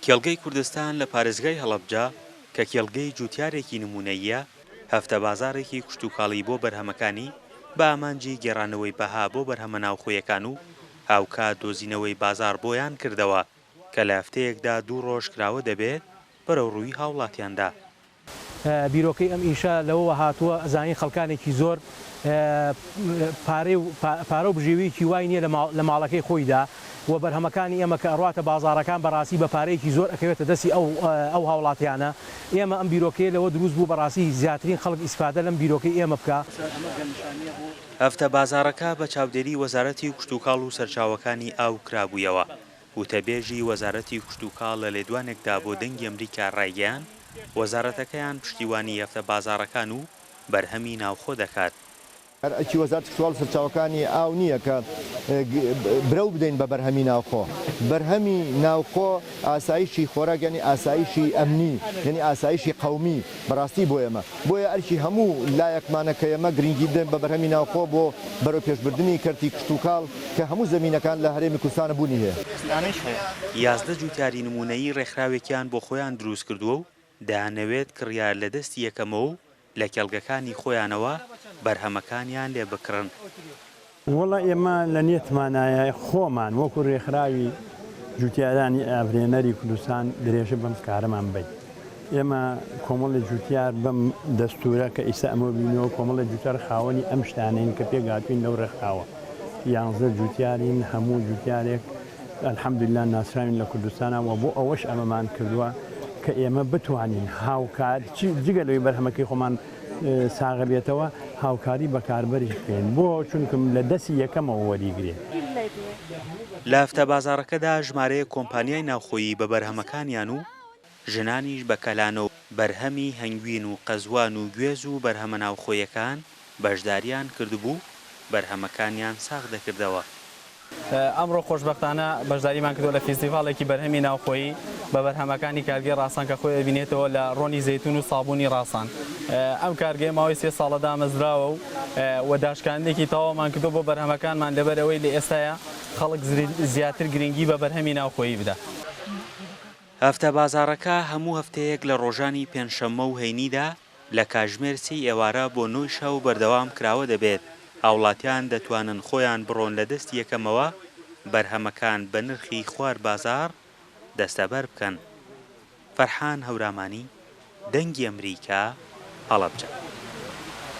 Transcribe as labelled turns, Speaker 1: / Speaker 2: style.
Speaker 1: کێڵگەی کوردستان لە پارێزگای هەڵەبجە کە کێڵگەی جوتیارێکی نمونەییە هەفتە بازارێکی کشتتوکاڵی بۆ بەرهەمەکانی بە ئامانجی گێڕانەوەی بەها بۆ بەرهەمە ناوخۆیەکان و هاوکات دۆزینەوەی بازار بۆیان کردەوە کە لە هەفتەیەکدا 2 ڕۆژ کراوە دەبێت بەرەو ڕووی هاوڵاتیاندا.
Speaker 2: بیرۆکەی ئەم ئیشە لەوەوە هاتووە ئەزانی خەڵکانێکی زۆر پارە و بژێویکی وای نییە لە ماڵەکەی خۆیدا و بەرهەمەکانی ئێمە کە ئەڕاتە بازارەکان بەڕاستی بە پارەیەکی زۆر ئەکەوێتە دەستی ئەو هاوڵاتیانە. ئێمە ئەم بیرۆکەیە لەوە دروست بوو بەڕاستی زیاترین خەڵک ئیسفادە لەم بیرۆکەی ئێمە بکە.
Speaker 1: هەفتە بازارەکە بە چاودێری وەزارەتی کشتتوکاڵ و سەرچاوەکانی ئاو کرابوویەوە. وتەبێژی وەزارەتی کشتتوکاڵ لە لێدوانێکدا بۆ دەنگی ئەمریکا ڕایگەیان وەزارەتەکەیان پشتیوانی هەفتە بازارەکان و بەرهەمی ناوخۆ دەکات.
Speaker 3: ئەکی وەزارەتی کشتتوکاڵ و سەرچاوەکانی ئاو نییە کە برەو بدەین بە بەرهەمی ناوخۆ. بەرهەمی ناوخۆ ئاسایشی خۆراک یعنی ئاسایشی ئەمنی یعنی ئاسایشی قەومی بەڕاستی بۆ ئێمە بۆیە ئەرکی هەموو لایەکمانە کە ئێمە گرنگی بدەین بە بەرهەمی ناوخۆ بۆ بەرەو پێشبردننی کەرتی کشتتوکاڵ کە هەموو زەمینەکان لە هەرێمی کوردستانە بوونی هەیە.
Speaker 1: 11 جوتیاری نمونەیی ڕێکخراوێکیان بۆ خۆیان دروست کردووە و دەیانەوێت کڕیار لە دەستی یەکەمەوە و لە کێڵگەکانی خۆیانەوە بەرهەمەکانیان لێ بکڕن.
Speaker 4: وەڵا ئێمە لە نێتمانایە خۆمان وەکو ڕێکخراوی جوتیارانی ئابرێنەری کوردستان درێژە بەم کارەمان بین. ئێمە کۆمەڵی جوتیار بەم دەستورە کە ئیسا ئەمە بینەوە کۆمەڵی جوتیار خاوەنی ئەم شتانین کە پێگاتوین لەو ڕێکخراوە 11 جوتیارین هەموو جوتیارێک الحەمدوللا ناسراوین لە کوردستانەوە بۆ ئەوەش ئەمەمان کردووە کە ئێمە بتوانین هاوکات جگە لەوەی بەرهەمەکەی خۆمان ساغە بێتەوە هاوکاری بەکاربەری بکەین بۆ چونکم لە دەستی یەکەمەوە وەریگرێت.
Speaker 1: لە هەفتە بازارەکەدا ژمارەیە کۆمپانیای ناوخۆیی بە بەرهەمەکانیان و ژنانیش بە کەلانە و بەرهەمی هەنگوین و قەزوان و گوێز و بەرهەمە ناوخۆیەکان بەشداریان کردبوو بەرهەمەکانیان ساغ دەکردەوە.
Speaker 5: ئەمڕۆ خۆشبەختانە بەشداریمان کردووە لە فیستیڤاڵێکی بەرهەمی ناوخۆیی بە بەرهەمەکانی کارگەی ڕاستان کە خۆی دەبینێتەوە لە ڕۆنی زەیتون و سابوونی ڕاستان. ئەم کارگەی ماوەی 3 ساڵە دامەزراوە و داشکاندێکی تەواومان کردو بۆ بەرهەمەکانمان لەبەرەوەی لە ئێستاە خەڵک زیاتر گرنگی بە بەرهەمی ناوخۆیی بدە.
Speaker 1: هەفتە بازارەکە هەموو هەفتەیەک لە ڕۆژانی پێنجشەممە و هەینیدا لە کاتژمێر 3 ئێوارە بۆ 9 شەو بەردەوام کراوە دەبێت. هاوڵاتیان دەتوانن خۆیان بڕۆن لە دەستی یەکەمەوە بەرهەمەکان بە نرخی خوار بازار دەستەبەر بکەن. فەرحان هەورامانی دەنگی ئەمریکا هەڵەبجە.